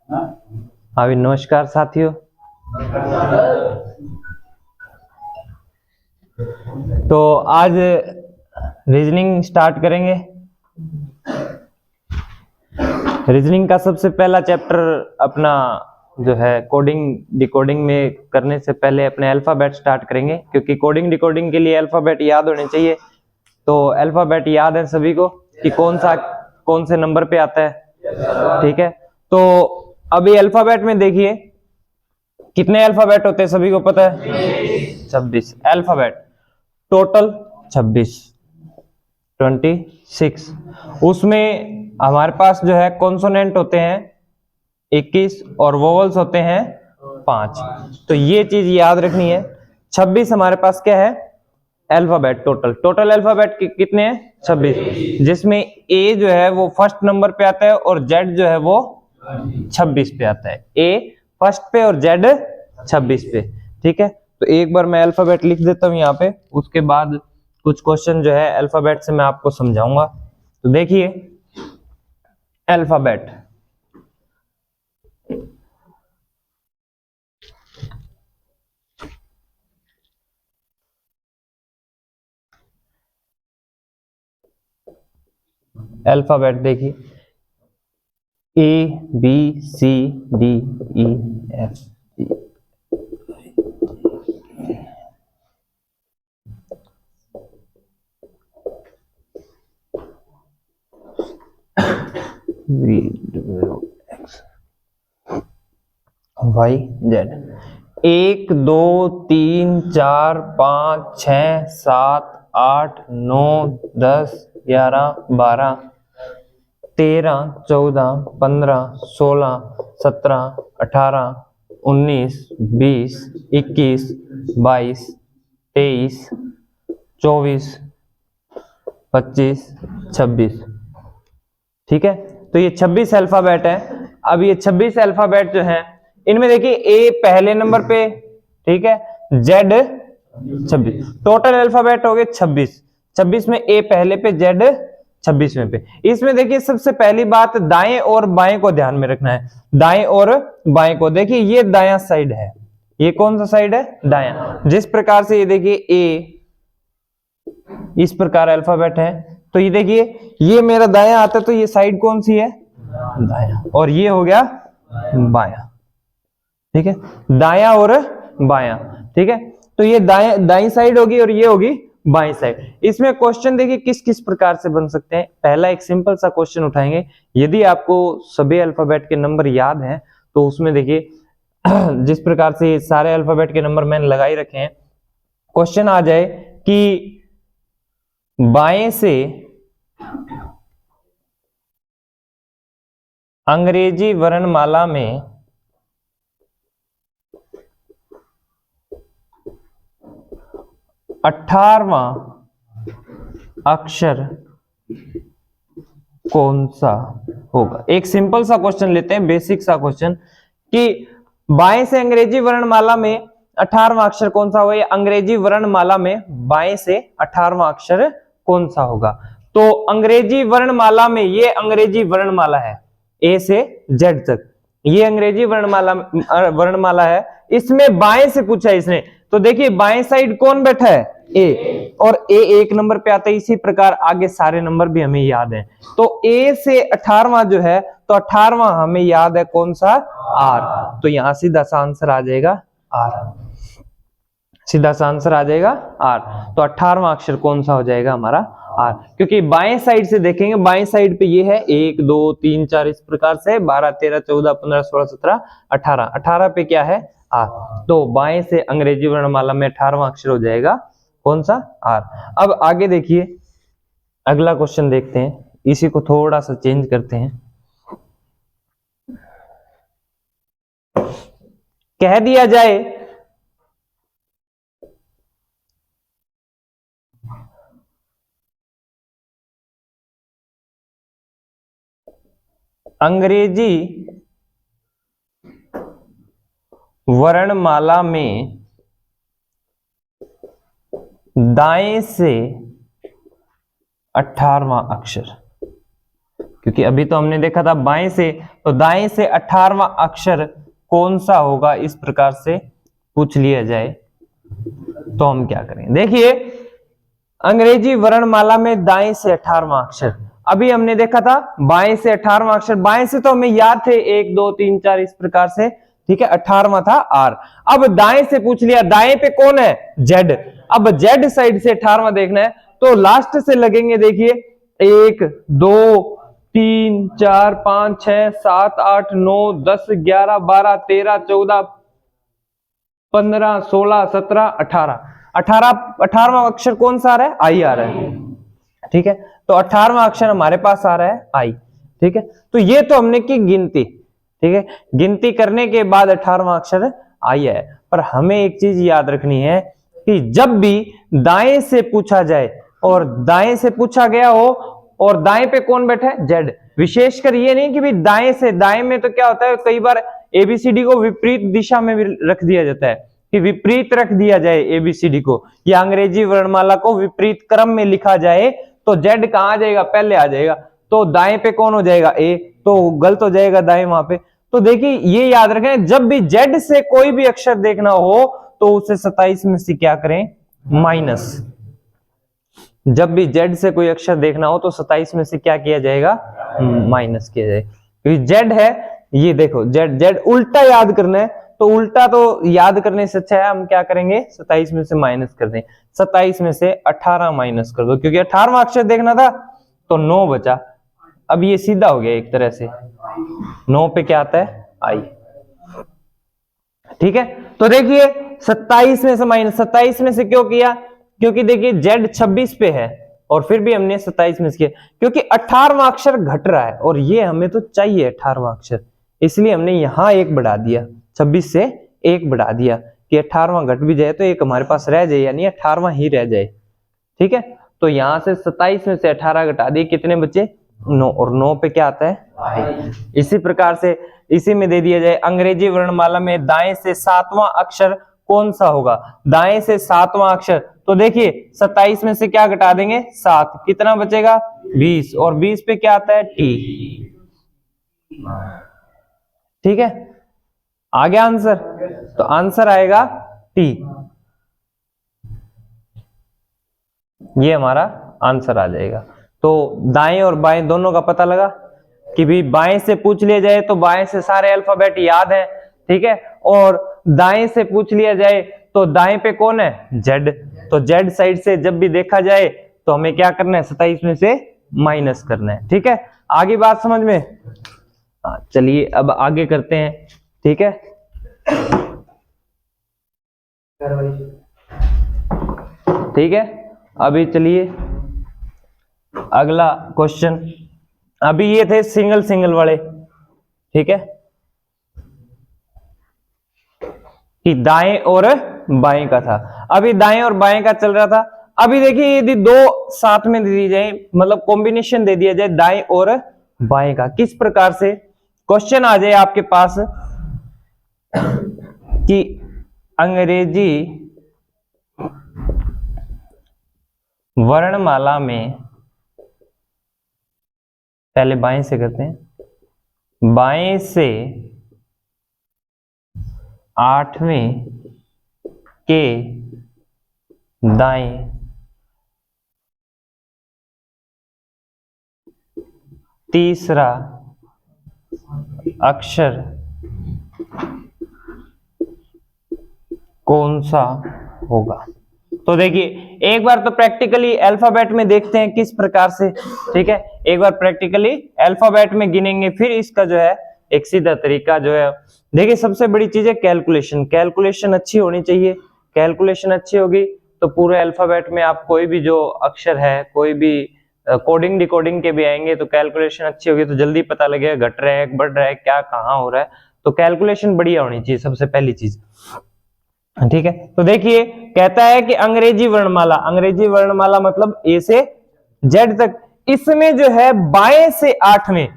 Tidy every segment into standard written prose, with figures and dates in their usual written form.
हाँ भी नमस्कार साथियों। तो आज रीजनिंग स्टार्ट करेंगे। रीजनिंग का सबसे पहला चैप्टर अपना जो है कोडिंग डिकोडिंग में करने से पहले अपने अल्फाबेट स्टार्ट करेंगे, क्योंकि कोडिंग डिकोडिंग के लिए अल्फाबेट याद होने चाहिए। तो अल्फाबेट याद है सभी को कि कौन से नंबर पे आता है, ठीक है। तो अभी अल्फाबेट में देखिए कितने अल्फाबेट होते हैं, सभी को पता है 26 अल्फाबेट टोटल 26 26। उसमें हमारे पास जो है कॉन्सोनेंट होते हैं 21 और वोवल्स होते हैं 5। तो ये चीज याद रखनी है। 26 हमारे पास क्या है अल्फाबेट, टोटल अल्फाबेट कितने हैं 26, जिसमें ए जो है वो फर्स्ट नंबर पे आता है और जेड जो है वो 26 पे आता है। ए फर्स्ट पे और जेड 26 पे, ठीक है। तो एक बार मैं अल्फाबेट लिख देता हूं यहाँ पे, उसके बाद कुछ क्वेश्चन जो है अल्फाबेट से मैं आपको समझाऊंगा। तो देखिए अल्फाबेट, अल्फाबेट देखिए A B C D E F Y Z. 1 2 3 4 5 6 7 8 9 10 11 12 13 14 15 16 17 18 19 20 21 22 23 24 25 26, ठीक है। तो ये 26 अल्फाबेट है। अब ये 26 अल्फाबेट जो है इनमें देखिए ए पहले नंबर पे, ठीक है, जेड 26, टोटल अल्फाबेट हो गए 26। 26 में ए पहले पे, जेड 26वें पे। इसमें देखिए सबसे पहली बात दाएं और बाएं को ध्यान में रखना है। दाएं और बाएं को देखिए, ये दायां साइड है, ये कौन सा साइड है दायां। जिस प्रकार से ये देखिए ए इस प्रकार अल्फाबेट है, तो ये देखिए ये मेरा दायां आता है, तो ये साइड कौन सी है दायां, और ये हो गया बायां, ठीक है, दायां और बायां, ठीक है। तो ये दाईं साइड होगी और ये होगी बाईं साइड। इसमें क्वेश्चन देखिए किस किस प्रकार से बन सकते हैं। पहला एक सिंपल सा क्वेश्चन उठाएंगे। यदि आपको सभी अल्फाबेट के नंबर याद हैं तो उसमें देखिए जिस प्रकार से सारे अल्फाबेट के नंबर मैंने लगा ही रखे हैं, क्वेश्चन आ जाए कि बाएं से अंग्रेजी वर्णमाला में 18वां अक्षर कौन सा होगा। एक सिंपल सा क्वेश्चन लेते हैं, बेसिक सा क्वेश्चन, कि बाएं से अंग्रेजी वर्णमाला में 18वां अक्षर कौन सा होगा। अंग्रेजी वर्णमाला में बाएं से 18वां अक्षर कौन सा होगा। तो अंग्रेजी वर्णमाला में ये अंग्रेजी वर्णमाला है ए से जेड तक, ये अंग्रेजी वर्णमाला है। इसमें बाएं से पूछा है इसने, तो देखिए बाएं साइड कौन बैठा है ए, और ए एक नंबर पे आता है। इसी प्रकार आगे सारे नंबर भी हमें याद हैं। तो ए से 18वां जो है, तो 18वां हमें याद है कौन सा आर। तो यहां सीधा सा आंसर आ जाएगा आर, सीधा सा आंसर आ जाएगा आर। तो 18वां अक्षर कौन सा हो जाएगा हमारा आर, क्योंकि बाएं साइड से देखेंगे, बाएं साइड पे ये है 1 2 3 4 इस प्रकार से 12 13 14 15 16 17 18, 18 पे क्या है आर। तो बाएं से अंग्रेजी वर्णमाला में 18वां अक्षर हो जाएगा कौन सा आर। अब आगे देखिए अगला क्वेश्चन देखते हैं, इसी को थोड़ा सा चेंज करते हैं। कह दिया जाए अंग्रेजी वर्णमाला में दाएं से 18वां अक्षर, क्योंकि अभी तो हमने देखा था बाएं से, तो दाएं से 18वां अक्षर कौन सा होगा, इस प्रकार से पूछ लिया जाए तो हम क्या करें। देखिए अंग्रेजी वर्णमाला में दाएं से 18वां अक्षर, अभी हमने देखा था बाएं से 18वां अक्षर, बाएं से तो हमें याद थे 1 2 3 4 इस प्रकार से, ठीक है, 18वां था आर। अब दाएं से पूछ लिया, दाएं पे कौन है, जेड। अब जेड साइड से 18वां देखना है तो लास्ट से लगेंगे, देखिए 1 2 3 4 5 6 7 8 9 10 11 12 13 14 15 16 17 18 18वां अक्षर कौन सा आ रहा है, आई आ रहा है, ठीक है। तो 18वां अक्षर हमारे पास आ रहा है आई, ठीक है। तो ये तो हमने की गिनती, ठीक है, गिनती करने के बाद 18वां अक्षर आई है। पर हमें एक चीज याद रखनी है कि जब भी दाएं से पूछा जाए और दाएं से पूछा गया हो और दाएं पे कौन बैठा है, जेड, विशेषकर ये नहीं कि भी दाएं से, दाएं में तो क्या होता है कई बार एबीसीडी को विपरीत दिशा में भी रख दिया जाता है कि विपरीत रख दिया जाए एबीसीडी को, या अंग्रेजी वर्णमाला को विपरीत क्रम में लिखा जाए तो जेड कहां आ जाएगा, पहले आ जाएगा। तो दाएं पे कौन हो जाएगा, ए, तो गलत हो जाएगा दाएं वहां पे। तो देखिए ये याद रखें, जब भी जेड से कोई भी अक्षर देखना हो तो उसे 27 में से क्या करें, माइनस। जब भी जेड से कोई अक्षर देखना हो तो 27 में से क्या किया जाएगा, माइनस किया जाएगा। क्योंकि जेड है, ये देखो जेड, जेड उल्टा याद करना है तो उल्टा तो याद करने से अच्छा है हम क्या करेंगे, 27 में से माइनस कर दें। 27 में से 18 माइनस कर दो, क्योंकि 18वां अक्षर देखना था तो 9 बचा। अब ये सीधा हो गया एक तरह से, 9 पे क्या आता है, आई, ठीक है। तो देखिए 27 में से माइनस, 27 में से क्यों किया, क्योंकि देखिए जेड 26 पे है और फिर भी हमने 27 में से किया, क्योंकि 18वां अक्षर घट रहा है और ये हमें तो चाहिए 18वां अक्षर, इसलिए हमने यहां एक बढ़ा दिया, 26 से एक बढ़ा दिया कि 18वां घट भी जाए तो एक हमारे पास रह जाए, यानी 18वां ही रह जाए, ठीक है। तो यहां से 27 में से 18 घटा दिए, कितने बचे, 9, और 9 पे क्या आता है, आई। इसी प्रकार से इसी में दे दिया जाए अंग्रेजी वर्णमाला में दाएं से 7वां अक्षर कौन सा होगा, दाएं से 7वां अक्षर, तो देखिए 27 में से क्या घटा देंगे, 7, कितना बचेगा, 20, और 20 पे क्या आता है, टी, ठीक है। आ गया आंसर, तो आंसर आएगा टी, ये हमारा आंसर आ जाएगा। तो दाएं और बाएं दोनों का पता लगा कि भी बाएं से पूछ लिया जाए तो बाएं से सारे अल्फाबेट याद है, ठीक है, और दाएं से पूछ लिया जाए तो दाएं पे कौन है, जेड। तो जेड साइड से जब भी देखा जाए तो हमें क्या करना है, 27 में से माइनस करना है, ठीक है। आगे बात समझ में, चलिए अब आगे करते हैं, ठीक है। ठीक है, अभी चलिए अगला क्वेश्चन, अभी ये थे सिंगल सिंगल वाले, ठीक है, कि दाएं और बाएं का था। अभी दाएं और बाएं का चल रहा था। अभी देखिए यदि दो साथ में दे दी जाए, मतलब कॉम्बिनेशन दे दिया जाए दाएं और बाएं का, किस प्रकार से क्वेश्चन आ जाए आपके पास कि अंग्रेजी वर्णमाला में, पहले बाएं से करते हैं, बाएं से 8वें के दाएं तीसरा अक्षर कौन सा होगा। तो देखिए एक बार तो प्रैक्टिकली अल्फाबेट में देखते हैं किस प्रकार से, ठीक है, एक बार प्रैक्टिकली अल्फाबेट में गिनेंगे, फिर इसका जो है एक सीधा तरीका जो है। देखिए सबसे बड़ी चीज है कैलकुलेशन, कैलकुलेशन अच्छी होनी चाहिए, कैलकुलेशन अच्छी होगी तो पूरे अल्फाबेट में आप कोई भी जो अक्षर है, कोई भी कोडिंग डिकोडिंग के भी आएंगे तो कैलकुलेशन अच्छी होगी तो जल्दी पता लगेगा घट रहा है बढ़ रहा है क्या कहाँ हो रहा है। तो कैलकुलेशन बढ़िया होनी चाहिए सबसे पहली चीज, ठीक है। तो देखिए कहता है कि अंग्रेजी वर्णमाला, अंग्रेजी वर्णमाला मतलब ए से जेड तक, इसमें जो है बाएं से 8वें,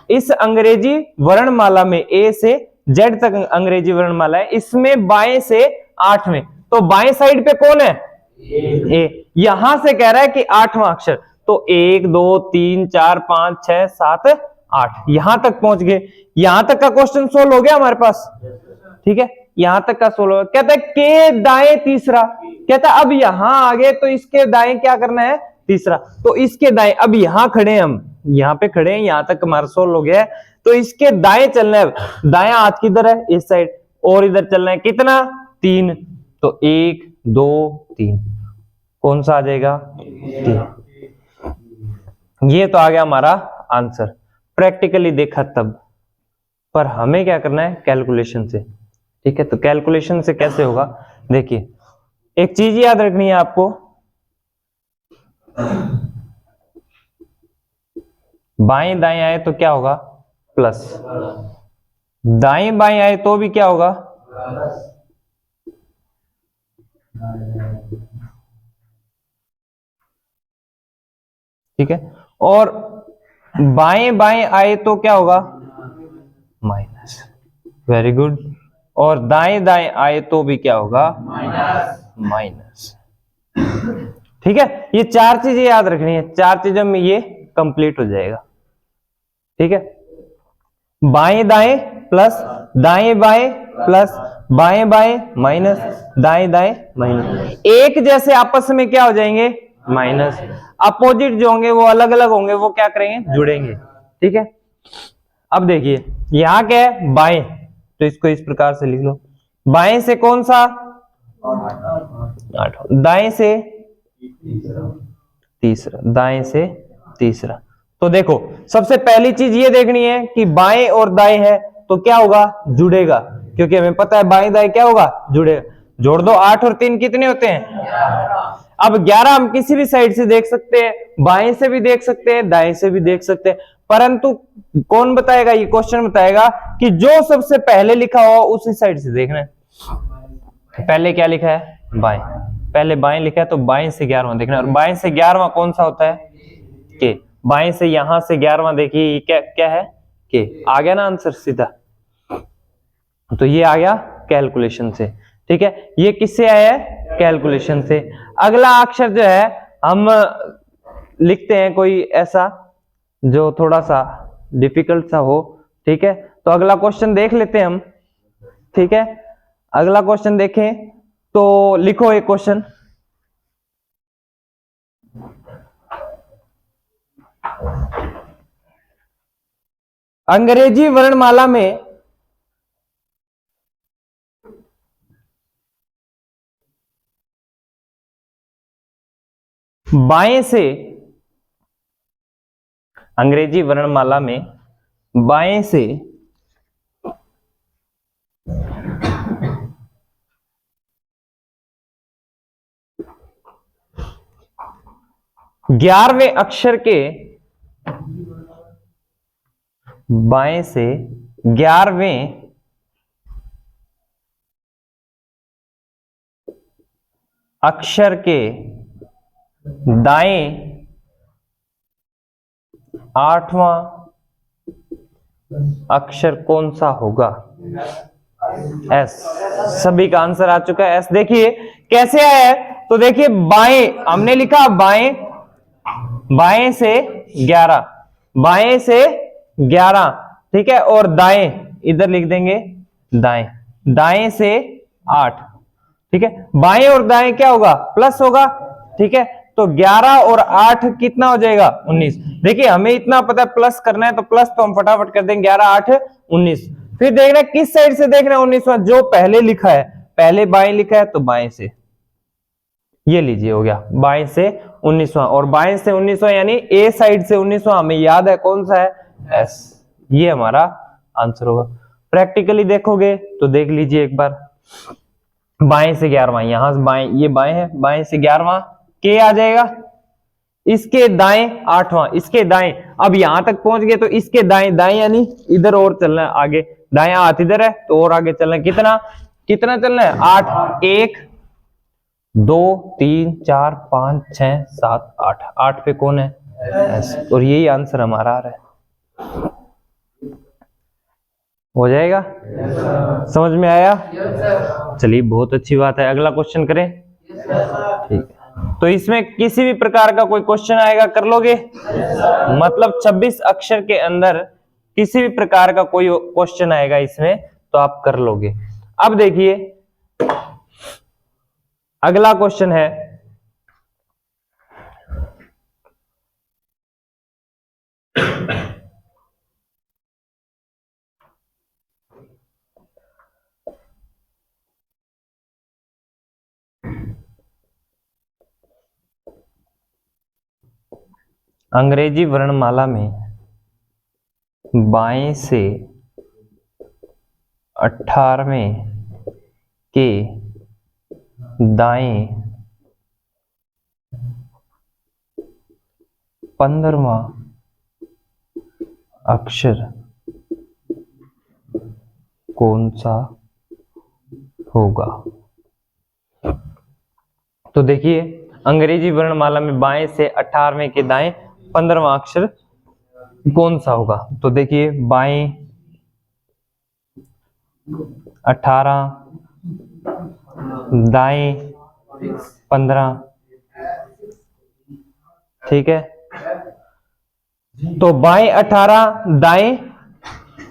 इस अंग्रेजी वर्णमाला में ए से जेड तक अंग्रेजी वर्णमाला है, इसमें बाएं से 8वें, तो बाएं साइड पे कौन है, ए। यहां से कह रहा है कि 8वां अक्षर, तो तो 1 2 3 4 5 6 7 8 यहां तक पहुंच गए। यहां तक का क्वेश्चन सोल्व हो गया हमारे पास, ठीक है, यहां तक का सोल्व हो गया। कहता है के दाएं तीसरा, कहता है अब यहां आ गए तो इसके दाएं क्या करना है, तीसरा। तो इसके दाएं, अब यहां खड़े हैं, हम यहां पे खड़े हैं, यहां तक हमारा सोल्व हो गया है, तो इसके दाएं चलना है। दायां हाथ किधर है, इस साइड, और इधर चलना है कितना, 3। तो 1 2 3 कौन सा आ जाएगा, 3। ये तो आ गया हमारा आंसर, प्रैक्टिकली देखा तब। पर हमें क्या करना है, कैलकुलेशन से, ठीक है। तो कैलकुलेशन से कैसे होगा, देखिए एक चीज याद रखनी है आपको, बाएं दाएं आए तो क्या होगा, प्लस, दाएं बाएं आए तो भी क्या होगा, ठीक है, और बाएं बाएं आए तो क्या होगा, माइनस, वेरी गुड। और दाएं दाएं आए तो भी क्या होगा, माइनस, ठीक है। ये चार चीजें याद रखनी है, चार चीजों में ये कंप्लीट हो जाएगा, ठीक है। बाएं दाएं प्लस, दाएं बाएं प्लस, बाएं बाएं माइनस, दाएं दाएं माइनस, एक जैसे आपस में क्या हो जाएंगे, माइनस। अपोजिट जो होंगे वो अलग अलग होंगे, वो क्या करेंगे, जुड़ेंगे, ठीक है। अब देखिए यहां क्या है, बाएं, तो इसको इस प्रकार से लिख लो, बाएं से कौन सा, 8, दाएं से तीसरा, दाएं से तीसरा। तो देखो सबसे पहली चीज ये देखनी है कि बाएं और दाएं है तो क्या होगा, जुड़ेगा, क्योंकि हमें पता है बाएं दाएं क्या होगा, जुड़ेगा। जोड़ दो, 8 और 3 कितने होते हैं, अब 11 हम किसी भी साइड से देख सकते हैं, बाएं से भी देख सकते हैं, दाएं से भी देख सकते हैं, परंतु कौन बताएगा, ये क्वेश्चन बताएगा कि जो सबसे पहले लिखा हुआ उसी साइड से देखना है। पहले क्या लिखा है, बाएं, पहले बाएं लिखा है तो बाएं से 11वां देखना है, और बाएं से 11वां कौन सा होता है, के। बाएं से यहां से 11वां देखिए क्या क्या है, के। आ गया ना आंसर सीधा, तो ये आ गया कैलकुलेशन से, ठीक है। ये किससे आया है, कैलकुलेशन से। अगला अक्षर जो है हम लिखते हैं कोई ऐसा जो थोड़ा सा डिफिकल्ट सा हो, ठीक है। तो अगला क्वेश्चन देख लेते हैं हम, ठीक है। अगला क्वेश्चन देखें तो लिखो एक क्वेश्चन, अंग्रेजी वर्णमाला में बाएं से, अंग्रेजी वर्णमाला में बाएं से ग्यारहवें अक्षर के, बाएं से 11वें अक्षर के दाएं 8वां अक्षर कौन सा होगा, एस। सभी का आंसर आ चुका है, एस। देखिए कैसे आया है, तो देखिए बाएं हमने लिखा, बाएं, बाएं से 11, बाएं से 11, ठीक है, और दाएं इधर लिख देंगे, दाएं, दाएं से 8, ठीक है। बाएं और दाएं क्या होगा, प्लस होगा, ठीक है। तो 11 और 8 कितना हो जाएगा, 19। देखिए हमें इतना पता है प्लस करना है, तो प्लस तो हम फटाफट कर देंगे, 11 8 19। फिर देखना किस साइड से देखना है, 19वां जो पहले लिखा है, पहले बाएं लिखा है तो बाएं से, ये लीजिए हो गया, बाएं से 19वां, और बाएं से 19वां यानी ए साइड से 19वां हमें याद है कौन सा है, एस। ये हमारा आंसर होगा। प्रैक्टिकली देखोगे तो देख लीजिए एक बार, बाएं से 11वां, यहां से बाएं, ये बाएं है, बाएं से 11वां के आ जाएगा, इसके दाएं 8वां, इसके दाएं, अब यहां तक पहुंच गए तो इसके दाएं, दाएं यानी इधर और चलना है आगे, दायां हाथ इधर है तो और आगे चलना है, कितना कितना चलना है, 8, 1 2 3 4 5 6 7 8, 8 पे कौन है, एस। और यही आंसर हमारा आ रहा है, हो जाएगा, समझ में आया, चलिए बहुत अच्छी बात है। अगला क्वेश्चन करें, ठीक है। तो इसमें किसी भी प्रकार का कोई क्वेश्चन आएगा कर लोगे? मतलब 26 अक्षर के अंदर किसी भी प्रकार का कोई क्वेश्चन आएगा इसमें तो आप कर लोगे। अब देखिए अगला क्वेश्चन है, अंग्रेजी वर्णमाला में बाएं से 18वें के दाएं 15वां अक्षर कौन सा होगा? तो देखिए अंग्रेजी वर्णमाला में बाएं से 18वें के दाएं 15वां अक्षर कौन सा होगा? तो देखिए बाएं 18, दाएं 15, ठीक है। तो बाएं 18 दाएं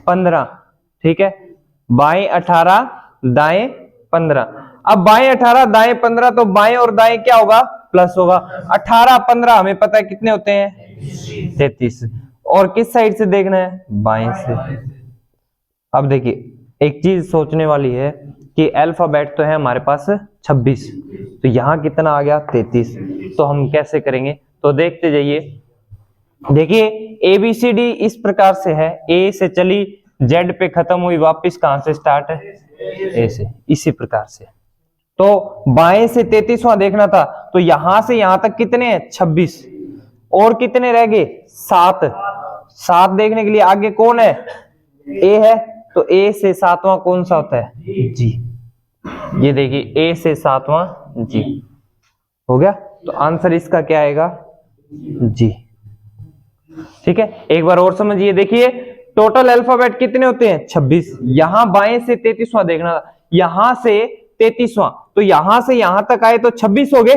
15, ठीक है, बाएं 18 दाएं 15। अब बाएं 18 दाएं 15 तो बाएं और दाएं क्या होगा? प्लस होगा। 18 15 हमें पता है कितने होते हैं? 33। और किस साइड से देखना है? बाएं से। अब देखिए एक चीज सोचने वाली है कि अल्फाबेट तो है हमारे पास 26, तो यहां कितना आ गया? 33। तो हम कैसे करेंगे? तो देखते जाइए। देखिए ABCD इस प्रकार से है, ए से चली जेड पे खत्म हुई, वापस कहां से स्टार्ट है? ए से। इसी प्रकार से तो बाएं से 33वां देखना था, तो यहां से यहां तक कितने हैं? 26। और कितने रह गए? 7। 7 देखने के लिए आगे कौन है? ए है, तो ए से 7वां कौन सा होता है? जी। ये देखिए ए से 7वां जी हो गया, तो आंसर इसका क्या आएगा? जी। ठीक है, एक बार और समझिए। देखिए टोटल अल्फाबेट कितने होते हैं? 26। यहां बाएं से 33वां देखना था, यहां से 33वां, तो यहां से यहां तक आए तो 26 हो गए,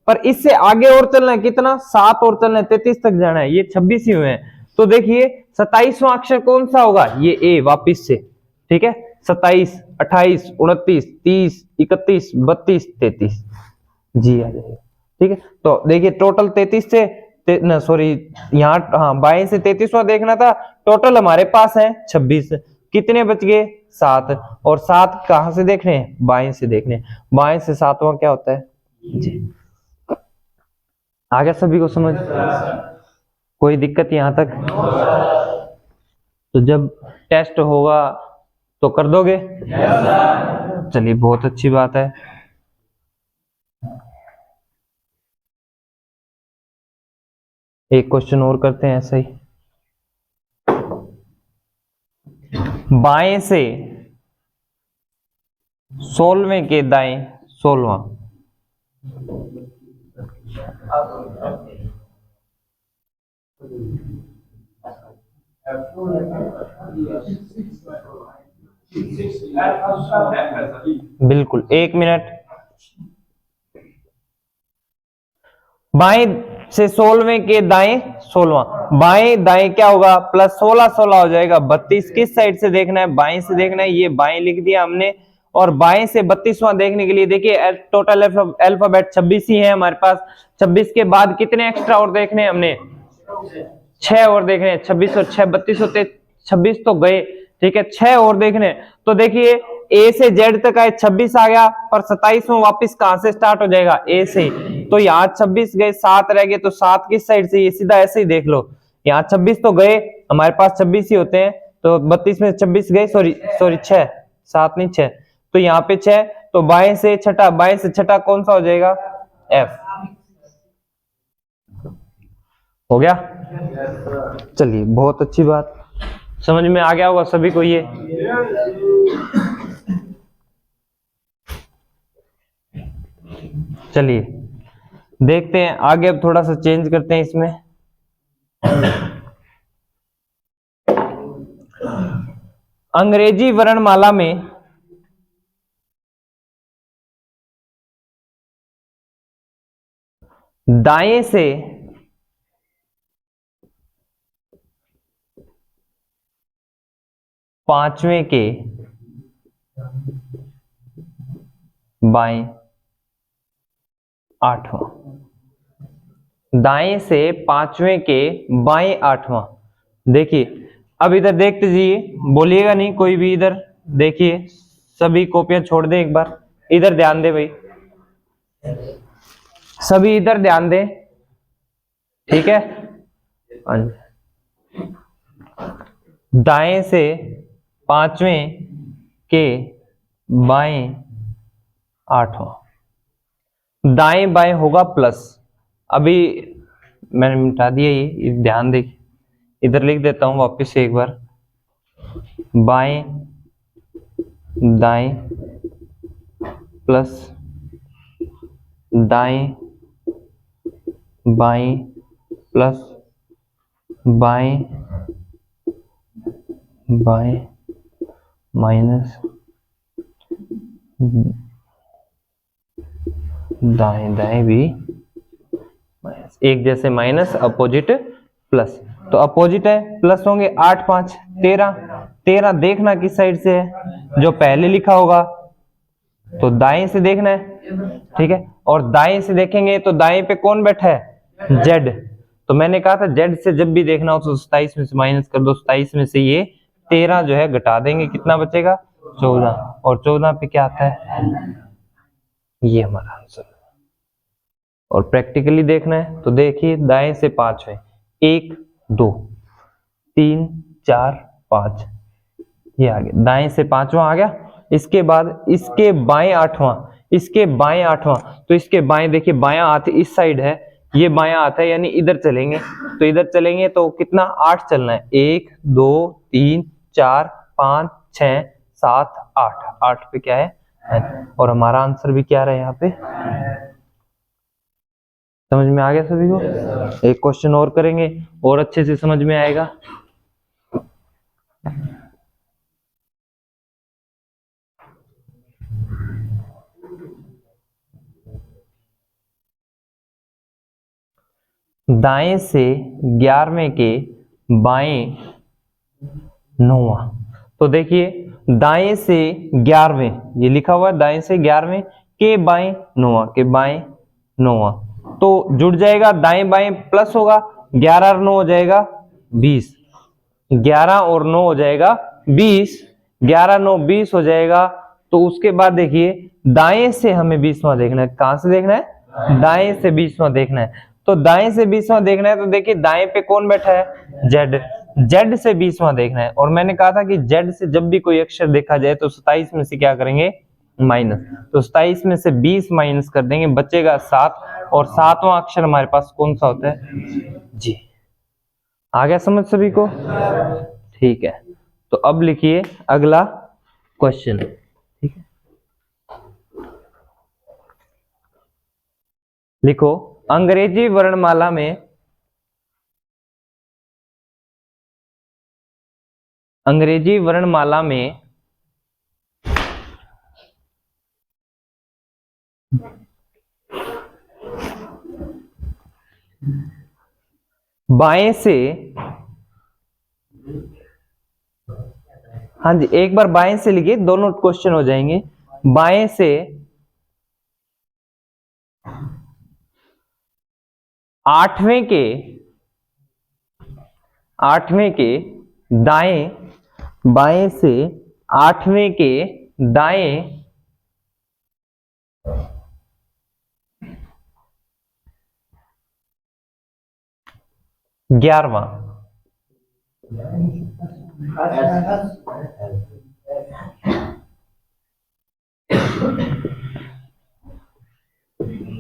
पर इससे आगे और चलना है कितना? 7 और चलना है, 33 तक जाना है, ये 26 ही हुए हैं। तो देखिए 27वां अक्षर कौन सा होगा? ये ए वापिस से, ठीक है। 27, 28, 29, 30, 31, 32, 33 जी आ जाएगा, ठीक है। तो देखिए टोटल 33 से सॉरी यहाँ हाँ बाएं से 33वां देखना था, टोटल हमारे पास है 26। कितने बच गए? 7। और 7 कहां से देखने हैं? बाएं से देखने। बाएं से 7वां क्या होता है? जी। आ गया सभी को समझ? कोई दिक्कत यहां तक? तो जब टेस्ट होगा तो कर दोगे? चलिए बहुत अच्छी बात है। एक क्वेश्चन और करते हैं ऐसा ही। बाएं से 16वें के दाएं 16वां, बिल्कुल 1 मिनट। बाएं से 16वें के दाएं 16वां, बाएं दाएं क्या होगा? प्लस 16 16 हो जाएगा 32। किस साइड से देखना है? बाएं से देखना है, ये बाएं लिख दिया हमने। और बाएं से 32वां देखने के लिए देखिए टोटल अल्फाबेट 26 ही है हमारे पास। 26 के बाद कितने एक्स्ट्रा और देखने हैं हमने? 6 और देखने हैं। 26 और 6 32 होते, 26 तो गए, ठीक है, 6 और देखने। तो देखिए ए से जेड तक आए, 26 आ गया, पर 27वां वापस कहां से स्टार्ट हो जाएगा? ए से। तो यहाँ 26 गए, 7 रह गए, तो 7 किस साइड से? ये सीधा ऐसे ही देख लो। यहाँ 26 तो गए, हमारे पास 26 ही होते हैं, तो 32 में 26 गए, सॉरी 6, 7 नहीं 6, तो यहाँ पे 6। तो बाएं से छठा, बाएं से छठा कौन सा हो जाएगा? एफ। हो गया? चलिए बहुत अच्छी बात, समझ में आ गया होगा सभी को ये। चलिए देखते हैं आगे, अब थोड़ा सा चेंज करते हैं इसमें। अंग्रेजी वर्णमाला में दाएं से पांचवें के बाएं आठवां, दाएं से पांचवें के बाएं आठवां। देखिए अब इधर देखते जाइए, बोलिएगा नहीं कोई भी, इधर देखिए, सभी कॉपियां छोड़ दें एक बार, इधर ध्यान दे भाई, सभी इधर ध्यान दें, ठीक है। दाएं से पांचवें के बाएं आठवां, दाएं बाएं होगा प्लस, अभी मैंने मिटा दिया ये ध्यान देखिए, इधर लिख देता हूं वापस से एक बार, बाएं दाएं प्लस दाएं बाएं प्लस बाएं बाएं माइनस दाएं दाएं भी माइनस, एक जैसे माइनस अपोजिट प्लस, तो अपोजिट है प्लस होंगे, 8 5 13, 13 देखना किस साइड से है, जो पहले लिखा होगा तो दाएं से देखना है, ठीक है। और दाएं से देखेंगे तो दाएं पे कौन बैठा है, जेड, तो मैंने कहा था जेड से जब भी देखना हो तो 27 में से माइनस कर दो, 27 में से ये 13 जो है घटा देंगे, कितना बचेगा 14, और 14 पे क्या आता है, ये हमारा आंसर। और प्रैक्टिकली देखना है तो देखिए, दाएं से पांचवें 1 2 3 4 5, ये आ गया, दाएं से पांचवा आ गया। इसके बाद इसके बाएं आठवां, इसके बाएं आठवां, तो इसके बाएं देखिए, बायां हाथ इस साइड है, ये बायां हाथ है, यानी इधर चलेंगे, तो इधर चलेंगे तो कितना 8 चलना है, 1 2 3 4 5 6 7 8, 8 पे क्या है, और हमारा आंसर भी क्या रहा है यहाँ पे, समझ में आ गया सभी को। एक क्वेश्चन और करेंगे और अच्छे से समझ में आएगा। दाएं से 11वें के बाएं 9वां, तो देखिए दाएं से 11वें, ये लिखा हुआ है दाएं से 11वें के बाएं 9वां, के बाएं 9वां, तो जुड़ जाएगा, दाएं बाएं प्लस होगा, 11 और 9 हो जाएगा 20, 11 और 9 हो जाएगा 20, 11 9 20 हो जाएगा। तो उसके बाद देखिए दाएं से हमें 20वां देखना है, कहां से देखना है, दाएं से 20वां देखना है, तो दाएं से 20वां देखना है तो देखिए दाएं पे कौन बैठा है, जेड, जेड से 20वां देखना है, और मैंने कहा था कि जेड से जब भी कोई अक्षर देखा जाए तो 27 में से क्या करेंगे, माइनस, तो 27 में से 20 माइनस कर देंगे, बचेगा 7, और 7वां अक्षर हमारे पास कौन सा होता है, जी। आ गया समझ सभी को, ठीक है। तो अब लिखिए अगला क्वेश्चन, ठीक है, लिखो अंग्रेजी वर्णमाला में, अंग्रेजी वर्णमाला में बाएं से, हाँ जी एक बार बाएं से लिखिए, दोनों क्वेश्चन हो जाएंगे, बाएं से 8वें के दाएं, बाएं से 8वें के दाएं 11वां,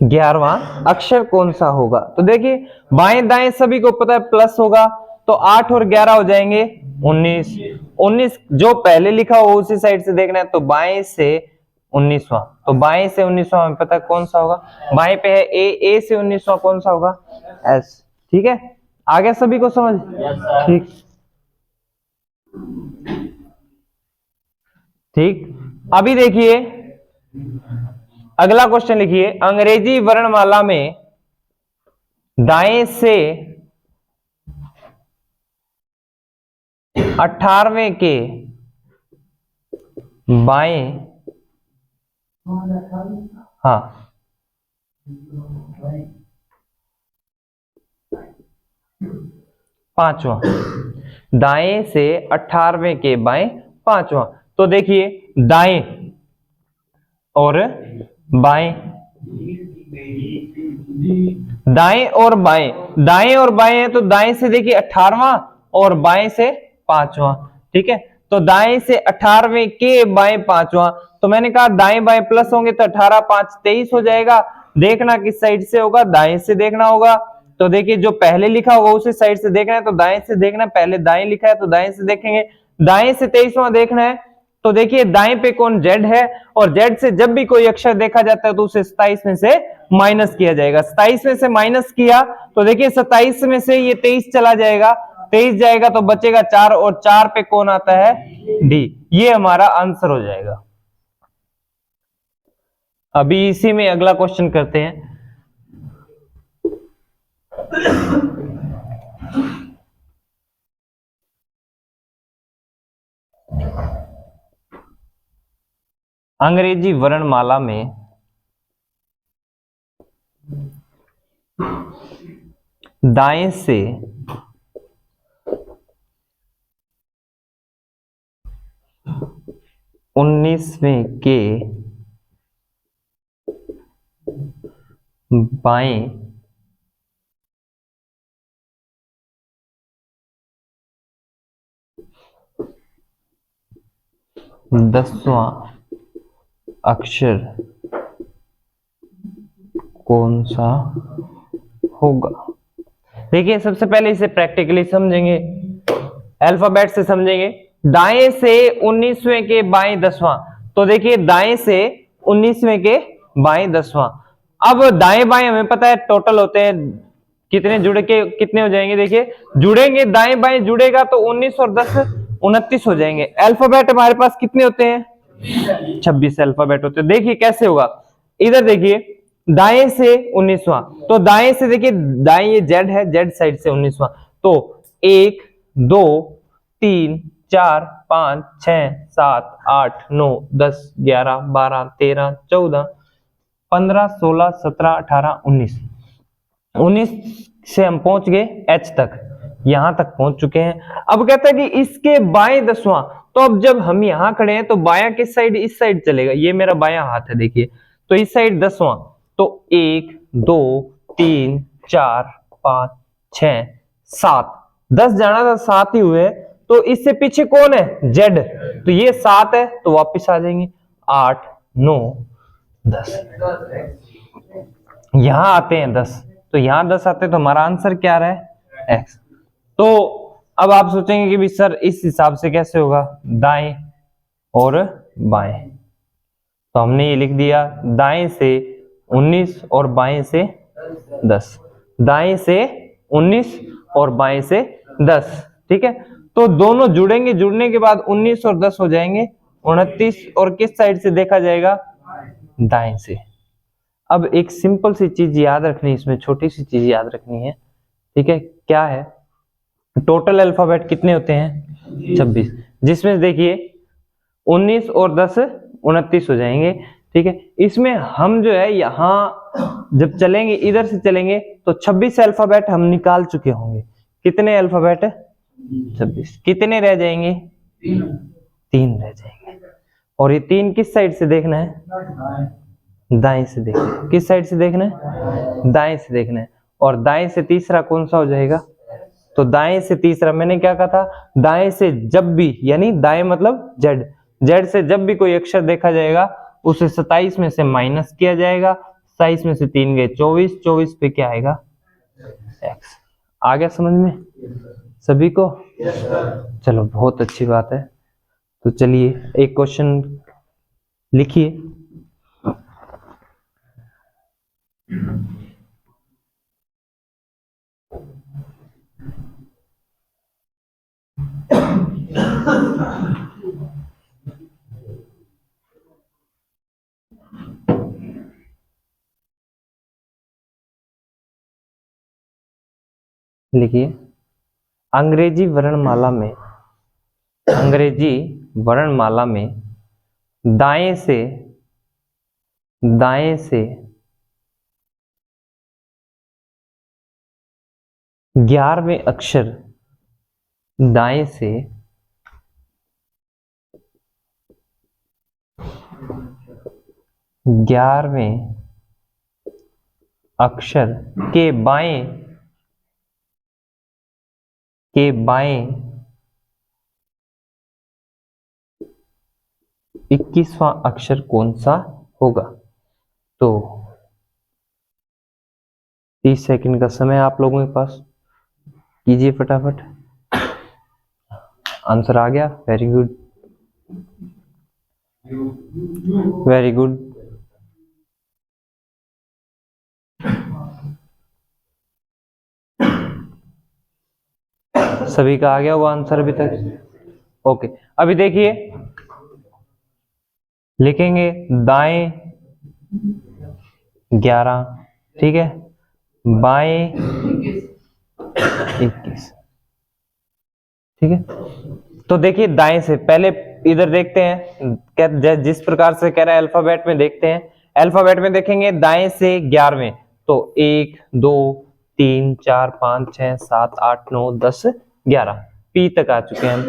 11वां अक्षर कौन सा होगा, तो देखिए बाएं दाएं सभी को पता है प्लस होगा, तो 8 और 11 हो जाएंगे 19, 19 जो पहले लिखा हो उसी साइड से देखना है, तो बाएं से 19वां, तो बाएं से 19वां हमें पता है कौन सा होगा, बाएं पे है ए से 19वां कौन सा होगा, एस, ठीक है। आ गया सभी को समझ, ठीक ठीक। अभी देखिए अगला क्वेश्चन लिखिए, अंग्रेजी वर्णमाला में दाएं से 18वें के बाएं, हाँ, पांचवा, दाएं से 18वें के बाएं पांचवा। तो देखिए दाएं और बाएं, दाएं और बाएं, दाएं और बाएं है तो दाएं से देखिए 18वां और बाएं से पांचवा। ठीक है, तो दाएं से 18वें के बाएं पांचवा, तो मैंने कहा दाएं बाएं प्लस होंगे तो 18 5 23 हो जाएगा। देखना किस साइड से होगा, दाएं से देखना होगा। तो देखिए जो पहले लिखा होगा उसी साइड से देखना है, तो दाएं से देखना है। पहले दाएं लिखा है तो दाएं से देखेंगे। दाएं से 23वां देखना है, तो देखिए दाएं पे कौन, जेड है, और जेड से जब भी कोई अक्षर देखा जाता है तो उसे 27 में से माइनस किया जाएगा। 27 में से माइनस किया तो देखिए 27 में से ये 23 चला जाएगा, 23 जाएगा तो बचेगा 4, और 4 पे कौन आता है, डी। ये हमारा आंसर हो जाएगा। अभी इसी में अगला क्वेश्चन करते हैं। अंग्रेजी वर्णमाला में दाएं से 19वें के बाएं 10वां अक्षर कौन सा होगा। देखिए सबसे पहले इसे प्रैक्टिकली समझेंगे, अल्फाबेट से समझेंगे। दाएं से 19वें के बाएं 10वां, तो देखिए दाएं से 19वें के बाएं 10वां। अब दाएं बाएं हमें पता है टोटल होते हैं, कितने जुड़ के कितने हो जाएंगे, देखिए जुड़ेंगे, दाएं बाएं जुड़ेगा तो 19 और 10 29 हो जाएंगे। अल्फाबेट हमारे पास कितने होते हैं, 26 अल्फाबेट होते हैं। देखिए कैसे होगा, इधर देखिए दाएं से 19वां, तो दाएं से देखिए दाएं ये जेड है, जेड साइड से 19वां, तो 1 2 3 4 5 6 7 8 9 10 11 12 13 14 15 16 17 18 19, 19 से हम पहुंच गए एच तक, यहां तक पहुंच चुके हैं। अब कहता है कि इसके बाएं 10वां, तो अब जब हम यहां खड़े हैं तो बायां किस साइड, इस साइड चलेगा, ये मेरा बायां हाथ है देखिए, तो इस साइड 10वां, तो 1 2 3 4 5 6 7, 10 जाना था 7 ही हुए, तो इससे पीछे कौन है, जेड, तो ये 7 है तो वापिस आ जाएंगे 8 9 10, यहां आते हैं 10, तो यहां 10 आते हैं, तो हमारा आंसर क्या रहा है, एक्स। तो अब आप सोचेंगे कि भी सर इस हिसाब से कैसे होगा, दाएं और बाएं, तो हमने ये लिख दिया दाएं से 19 और बाएं से 10, दाएं से 19 और बाएं से 10। ठीक है, तो दोनों जुड़ेंगे, जुड़ने के बाद 19 और 10 हो जाएंगे 29, और किस साइड से देखा जाएगा, दाएं से। अब एक सिंपल सी चीज याद रखनी, इसमें छोटी सी चीज याद रखनी है। ठीक है, क्या है, टोटल अल्फाबेट कितने होते हैं, 26, जिसमें देखिए 19 और 10 29 हो जाएंगे। ठीक है, इसमें हम जो है यहाँ जब चलेंगे, इधर से चलेंगे तो 26 अल्फाबेट हम निकाल चुके होंगे। कितने अल्फाबेट, 26, कितने रह जाएंगे, 3 रह जाएंगे। और ये 3 किस साइड से देखना है, दाएं से देखना है। किस साइड से देखना है, दाएं से देखना है। और दाएं से तीसरा कौन सा हो जाएगा, तो दाएं से तीसरा मैंने क्या कहा था, दाएं से जब भी, यानी दाएं मतलब जेड, जेड से जब भी कोई अक्षर देखा जाएगा उसे 27 में से माइनस किया जाएगा, 27 में से 3 गए 24, 24 पे क्या आएगा, एक्स। आ गया समझ में सभी को, चलो बहुत अच्छी बात है। तो चलिए एक क्वेश्चन लिखिए। लिखिए अंग्रेजी वर्णमाला में दाएं से 11वें अक्षर, दाएं से 11वें अक्षर के बाएं 21वां अक्षर कौन सा होगा? तो 30 सेकंड का समय आप लोगों के पास, कीजिए फटाफट। आंसर आ गया? Very good, very good. सभी का आ गया वो आंसर अभी तक? ओके, अभी देखिए लिखेंगे दाएं 11, ठीक है, बाएं 21, ठीक है। तो देखिए दाएं से पहले इधर देखते हैं, जिस प्रकार से कह रहा है अल्फाबेट में देखते हैं। अल्फाबेट में देखेंगे दाएं से 11वें, तो 1 2 3 4 5 6 7 8 9 10 11 पी तक आ चुके हैं हम।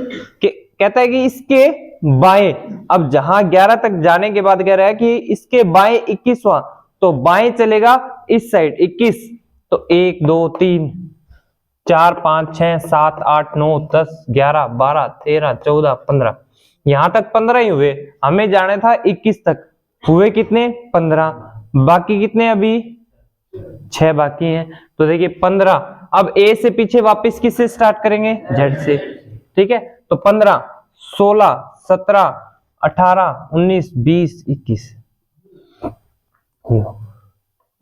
कहता है कि इसके बाएं, अब जहां 11 तक जाने के बाद कह रहा है कि इसके बाएं 21वां, तो बाएं चलेगा इस साइड 21, तो 1 2 3 4 5 6 7 8 9 10 11 12 13 14 15, यहां तक 15 ही हुए, हमें जाना था 21 तक, हुए कितने? 15, बाकी कितने अभी? 6 बाकी हैं। तो देखिए 15, अब ए से पीछे वापस किससे स्टार्ट करेंगे? जेड से, ठीक है। तो 15 16 17 18 19 20 21,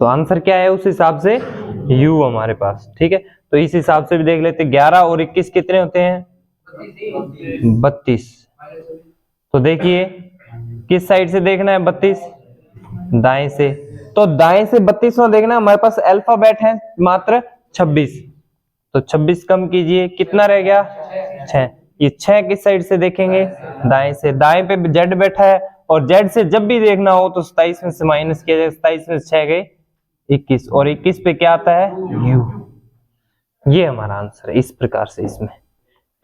तो आंसर क्या है उस हिसाब से? यू हमारे पास, ठीक है। तो इस हिसाब से भी देख लेते, 11 और 21 कितने होते हैं? 32। तो देखिए किस साइड से देखना है? 32, दाएं से। तो दाएं से 32वां देखना, हमारे पास अल्फाबेट है मात्र 26, तो 26 कम कीजिए, कितना रह गया? 6। ये 6 किस साइड से देखेंगे? दाएं से। दाएं पे जेड बैठा है, और जेड से जब भी देखना हो तो 27 में से माइनस किया जाए, 27 में से 6 गए 21, और 21 पे क्या आता है? यू। ये हमारा आंसर है। इस प्रकार से इसमें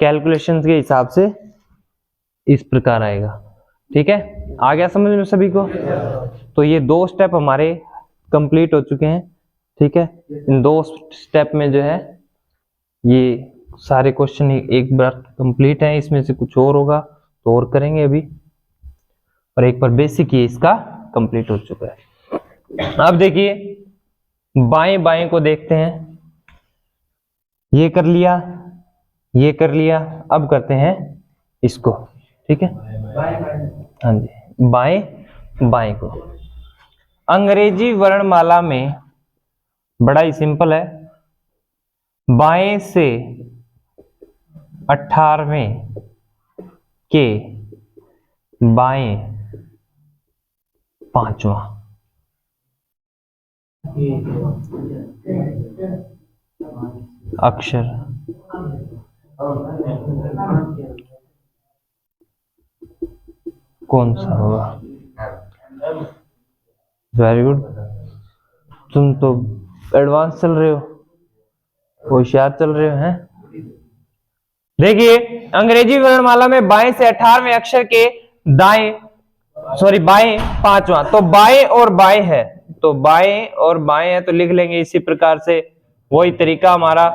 कैलकुलेशंस के हिसाब से इस प्रकार आएगा, ठीक है। आ गया समझ में सभी को? तो ये 2 स्टेप हमारे कंप्लीट हो चुके हैं, ठीक है। इन 2 स्टेप में जो है ये सारे क्वेश्चन एक बार कंप्लीट है, इसमें से कुछ और होगा तो और करेंगे अभी, और एक बार बेसिक ये इसका कंप्लीट हो चुका है। अब देखिए बाएं बाएं को देखते हैं, ये कर लिया, ये कर लिया, अब करते हैं इसको, ठीक है। हाँ जी, बाएं बाएं को अंग्रेजी वर्णमाला में बड़ा ही सिंपल है, बाएं से 18वें के बाएं 5वां, अक्षर कौन सा होगा? वेरी गुड, तुम तो एडवांस चल रहे हो, होशियार चल रहे हो हैं। देखिए अंग्रेजी वर्णमाला में बाएं से 18वें अक्षर के बाएं 5वां, तो बाएं और बाएं है, तो बाएं और बाएं है, तो लिख लेंगे इसी प्रकार से, वही तरीका हमारा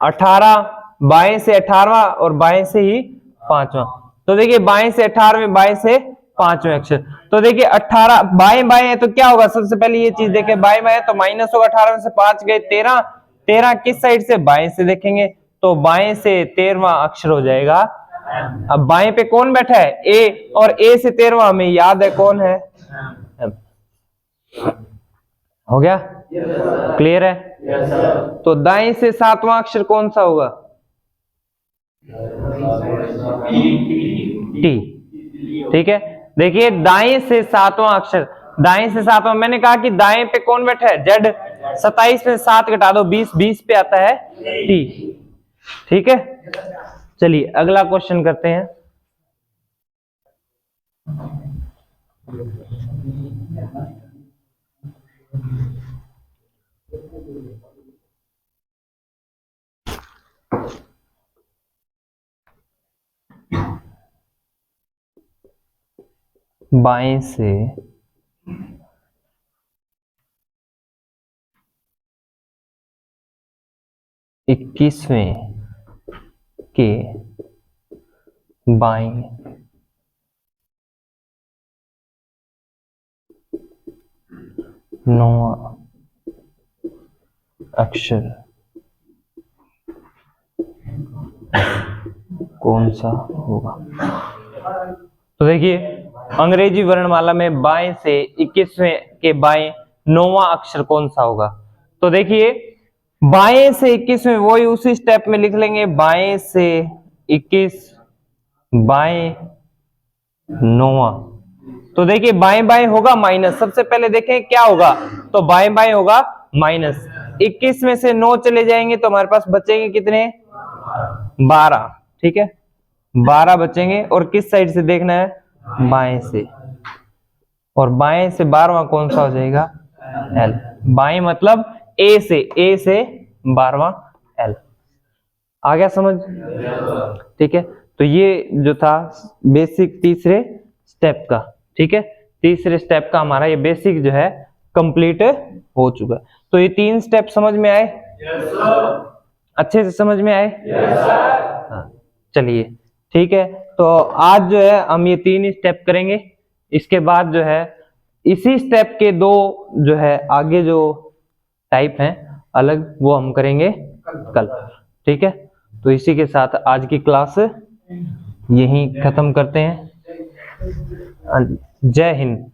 18 बाएं से 18वां और बाएं से ही 5वां। तो देखिए बाएं से 18वें, बाएं से 5वें अक्षर, तो देखिए 18 बाएं बाएं है तो क्या होगा? सबसे पहले ये चीज देखें, बाएं बाएं तो माइनस होगा, 18 में से 5 गए 13, 13 किस साइड से? बाएं से देखेंगे, तो बाएं से 13वां अक्षर हो जाएगा। अब बाएं पे कौन बैठा है? ए, और ए से 13वां हमें याद है कौन है? हो गया? क्लियर है? तो दाएं से 7वां अक्षर कौन सा होगा? टी, ठीक है। देखिए दाएं से 7वां अक्षर, दाएं से 7वां, मैंने कहा कि दाएं पे कौन बैठा है? जेड, 27 में 7 घटा दो 20, 20 पे आता है t। ठीक है, चलिए अगला क्वेश्चन करते हैं। बाएं से इक्कीसवें के बाएं नौवां अक्षर कौन सा होगा? तो देखिए अंग्रेजी वर्णमाला में बाएं से 21वें के बाएं नौवां अक्षर कौन सा होगा? तो देखिए बाएं से 21वें वही उसी स्टेप में लिख लेंगे, बाएं से 21 बाएं नौवां। तो देखिए बाएं बाएं होगा माइनस, सबसे पहले देखें क्या होगा, तो बाएं बाएं होगा माइनस। 21 में से 9 चले जाएंगे तो हमारे पास बचेंगे कितने? 12। ठीक है, 12 बचेंगे। और किस साइड से देखना है? बाएं से। और बाएं से 12वां कौन सा हो जाएगा? एल। बाएं मतलब ए से 12वां एल। आ गया समझ? ठीक है, तो ये जो था बेसिक तीसरे स्टेप का। ठीक है, तीसरे स्टेप का हमारा ये बेसिक जो है कंप्लीट हो चुका है। तो ये 3 स्टेप समझ में आए? Yes sir. अच्छे से समझ में आए? Yes sir. हाँ, चलिए ठीक है, तो आज जो है हम ये 3 स्टेप करेंगे। इसके बाद जो है इसी स्टेप के 2 जो है आगे जो टाइप हैं अलग, वो हम करेंगे कल। ठीक है, तो इसी के साथ आज की क्लास यहीं खत्म करते हैं। जय हिंद।